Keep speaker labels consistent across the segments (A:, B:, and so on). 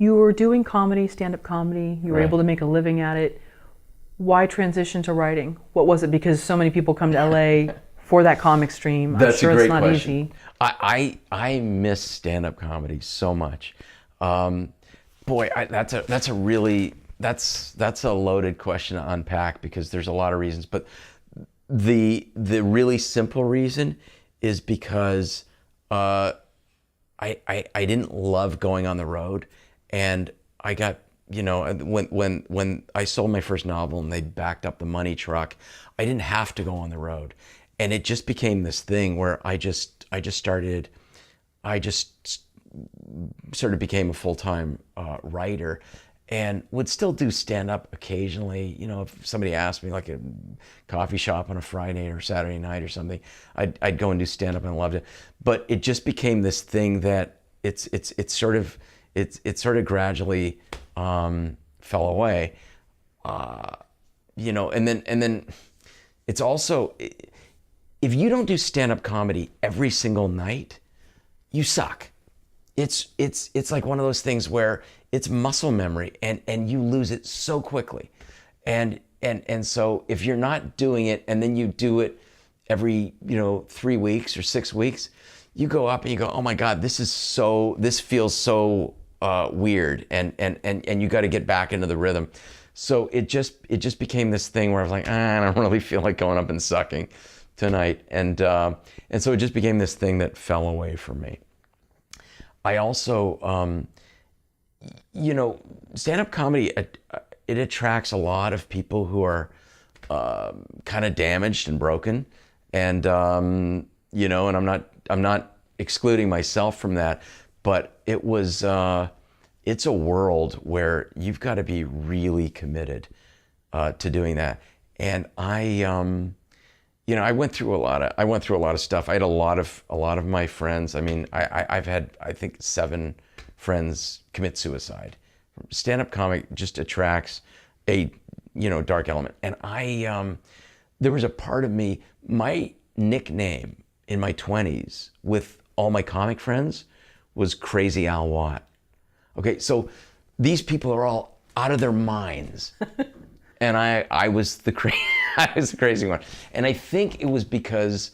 A: You were doing comedy, stand-up comedy. You were
B: Right.
A: able to make a living at it. Why transition to writing? What was it? Because so many people come to LA for that comic stream. I'm
B: That's a
A: sure it's
B: great
A: not
B: question.
A: easy.
B: I miss stand-up comedy so much. Um, Boy, that's a really that's a loaded question to unpack because there's a lot of reasons. But the really simple reason is because I didn't love going on the road, and I got when I sold my first novel and they backed up the money truck, I didn't have to go on the road, and it just became this thing where I just sort of became a full-time writer and would still do stand-up occasionally. You know, if somebody asked me, like a coffee shop on a Friday or Saturday night or something, I'd go and do stand-up, and I loved it. But it just became this thing that it's sort of gradually fell away. And then it's also, if you don't do stand-up comedy every single night, you suck. It's like one of those things where it's muscle memory and you lose it so quickly. And so if you're not doing it and then you do it every 3 weeks or 6 weeks, you go up and you go, oh my God, this feels so weird, and you got to get back into the rhythm. So it just became this thing where I was like, I don't really feel like going up and sucking tonight, and so it just became this thing that fell away from me. I also, stand-up comedy, it attracts a lot of people who are kind of damaged and broken, and and I'm not excluding myself from that, but it's a world where you've got to be really committed to doing that. And I went through a lot of stuff. I had a lot of my friends. I mean, I've had, I think, 7 friends commit suicide. Stand-up comic just attracts a dark element. And there was a part of me, my nickname in my 20s with all my comic friends was Crazy Al Watt. Okay, so these people are all out of their minds. And I was the crazy one. And I think it was because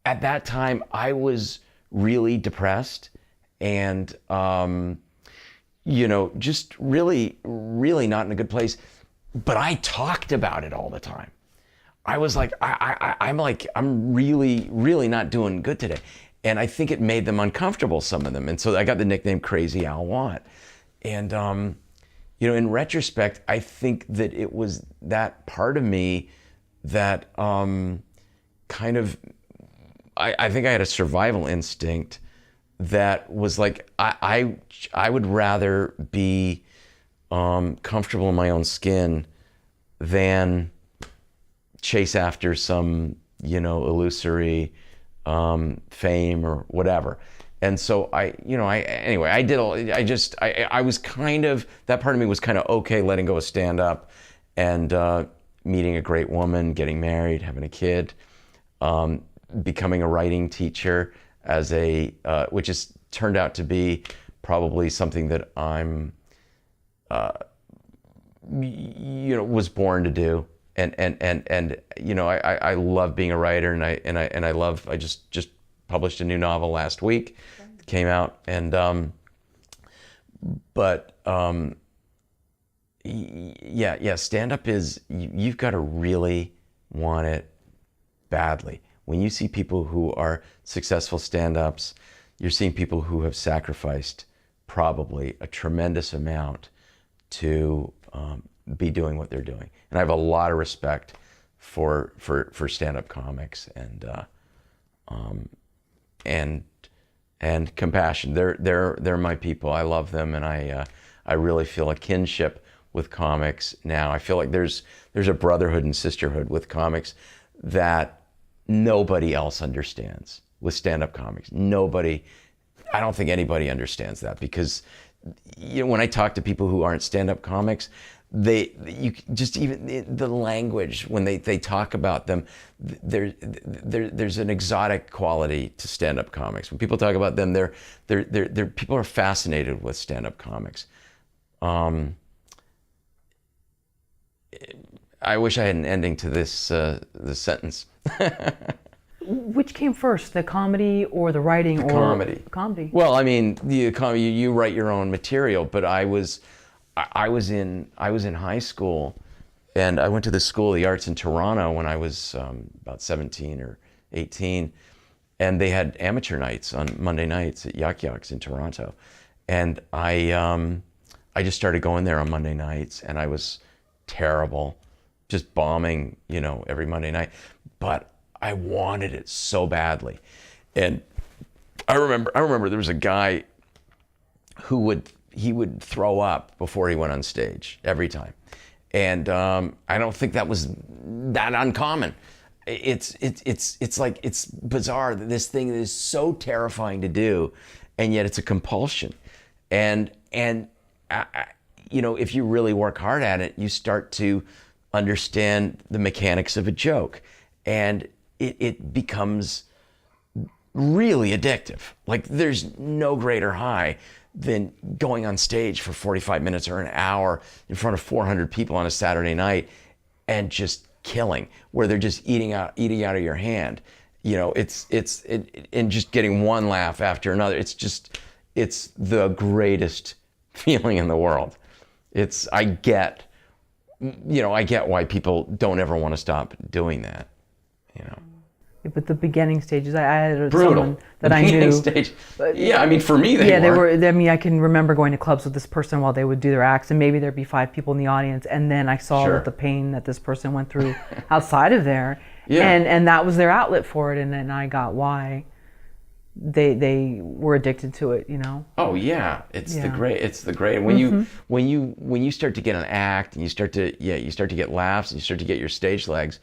B: at that time I was really depressed and just really, really not in a good place. But I talked about it all the time. I was like, I'm really, really not doing good today. And I think it made them uncomfortable, some of them. And so I got the nickname Crazy Al Watt. And in retrospect, I think that it was that part of me that kind of, I think I had a survival instinct that was like, I would rather be comfortable in my own skin than chase after some, illusory fame or whatever. And so I was kind of, that part of me was kind of okay letting go of stand up and meeting a great woman, getting married, having a kid, becoming a writing teacher which has turned out to be probably something that I'm, was born to do. And I love being a writer, and I just published a new novel last week. It came out, and stand up is, you've got to really want it badly. When you see people who are successful stand-ups, you're seeing people who have sacrificed probably a tremendous amount to be doing what they're doing. And I have a lot of respect for stand-up comics and compassion. They're my people. I love them, and I really feel a kinship with comics now. I feel like there's a brotherhood and sisterhood with comics that nobody else understands with stand-up comics. I don't think anybody understands that, because when I talk to people who aren't stand-up comics, you just even the language when they talk about them, there's an exotic quality to stand-up comics. When people talk about them, they're people are fascinated with stand-up comics. I wish I had an ending to this sentence.
C: Which came first, the comedy or the writing?
B: The
C: or
B: comedy.
C: Comedy.
B: Well, I mean, the comedy, you write your own material, but I was in high school, and I went to the School of the Arts in Toronto when I was about 17 or 18, and they had amateur nights on Monday nights at Yuck Yucks in Toronto, and I just started going there on Monday nights, and I was terrible, just bombing, every Monday night, but I wanted it so badly. And I remember there was a guy who would throw up before he went on stage every time. And I don't think that was that uncommon. It's like, it's bizarre that this thing is so terrifying to do, and yet it's a compulsion. And if you really work hard at it, you start to understand the mechanics of a joke, and it becomes really addictive. Like, there's no greater high than going on stage for 45 minutes or an hour in front of 400 people on a Saturday night and just killing, where they're just eating out of your hand. And just getting one laugh after another. It's the greatest feeling in the world. I get why people don't ever want to stop doing that.
C: But the beginning stages, I had
B: Brutal.
C: someone that I knew.
B: Stage. Yeah, I mean, for me, they were.
C: I mean, I can remember going to clubs with this person while they would do their acts, and maybe there'd be 5 people in the audience, and then I saw
B: Sure.
C: that the pain that this person went through outside of there,
B: Yeah.
C: and that was their outlet for it, and then I got why they were addicted to it.
B: Oh yeah, it's the
C: Yeah.
B: great. It's the great. When you start to get an act, and you start to get laughs, and you start to get your stage legs,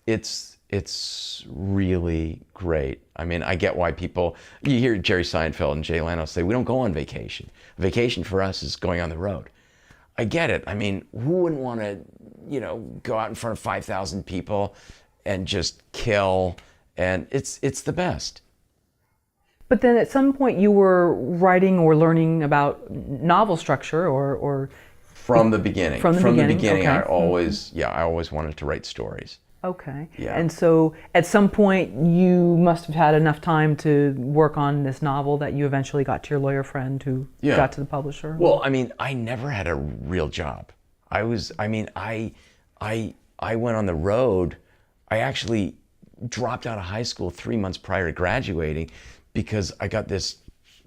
B: it's really great. I mean, I get why you hear Jerry Seinfeld and Jay Leno say, we don't go on vacation. Vacation for us is going on the road. I get it. I mean, who wouldn't want to, go out in front of 5,000 people and just kill? And it's the best.
C: But then at some point you were writing or learning about novel structure or
B: From the beginning.
C: From the beginning, okay.
B: I always wanted to write stories.
C: Okay.
B: Yeah.
C: And so at some point you must have had enough time to work on this novel that you eventually got to your lawyer friend who got to the publisher.
B: Well, I mean, I never had a real job. I went on the road. I actually dropped out of high school 3 months prior to graduating because I got this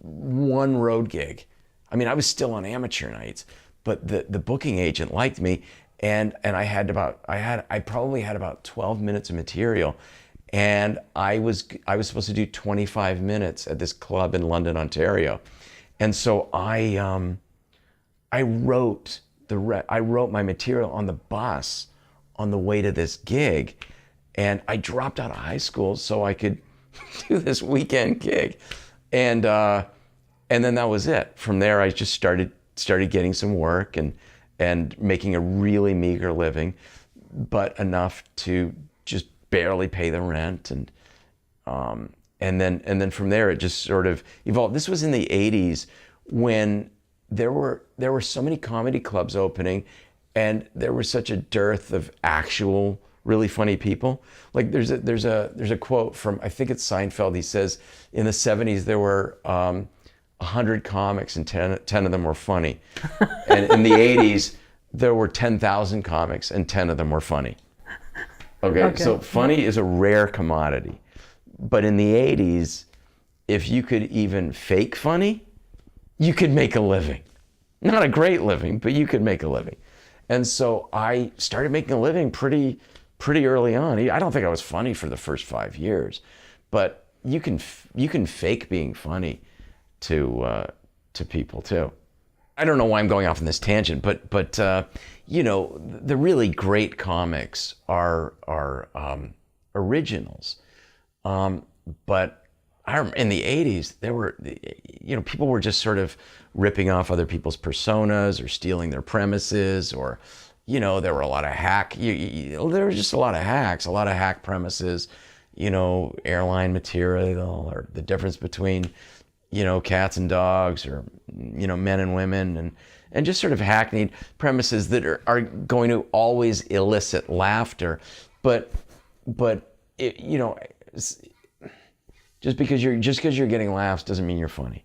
B: one road gig. I mean, I was still on amateur nights, but the booking agent liked me. And I probably had about 12 minutes of material, and I was supposed to do 25 minutes at this club in London, Ontario, and so I wrote my material on the bus on the way to this gig, and I dropped out of high school so I could do this weekend gig, and then that was it. From there, I just started getting some work and making a really meager living, but enough to just barely pay the rent, and then from there it just sort of evolved. This was in the 80s when there were so many comedy clubs opening, and there was such a dearth of actual really funny people. Like there's a quote from, I think it's Seinfeld. He says in the 70s there were 100 comics and 10 of them were funny. And in the 80s, there were 10,000 comics and 10 of them were funny. Okay, so funny is a rare commodity. But in the 80s, if you could even fake funny, you could make a living. Not a great living, but you could make a living. And so I started making a living pretty early on. I don't think I was funny for the first 5 years, but you can fake being funny to people too. I don't know why I'm going off on this tangent, but the really great comics are originals. But in the 80s, there were, people were just sort of ripping off other people's personas or stealing their premises, or, there were a lot of there were just a lot of hacks, a lot of hack premises, airline material, or the difference between, cats and dogs, or, men and women, and just sort of hackneyed premises that are going to always elicit laughter. But just because you're getting laughs doesn't mean you're funny.